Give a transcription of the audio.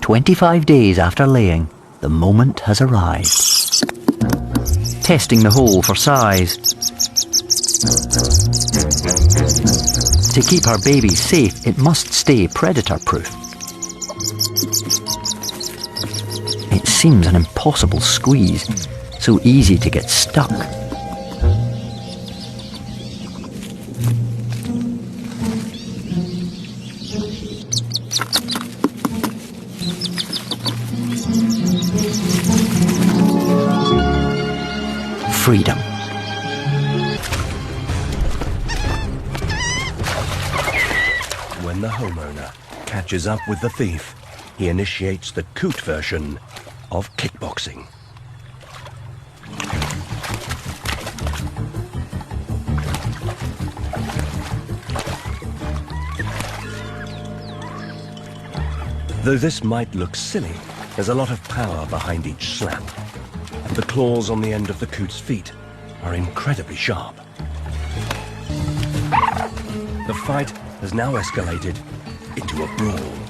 25 days after laying, the moment has arrived. Testing the hole for size. To keep our babies safe, it must stay predator-proof. It seems an impossible squeeze, so easy to get stuck. Freedom. When the homeowner catches up with the thief, he initiates the coot version of kickboxing. Though this might look silly, there's a lot of power behind each slap. And the claws on the end of the coot's feet are incredibly sharp. The fight has now escalated into a brawl.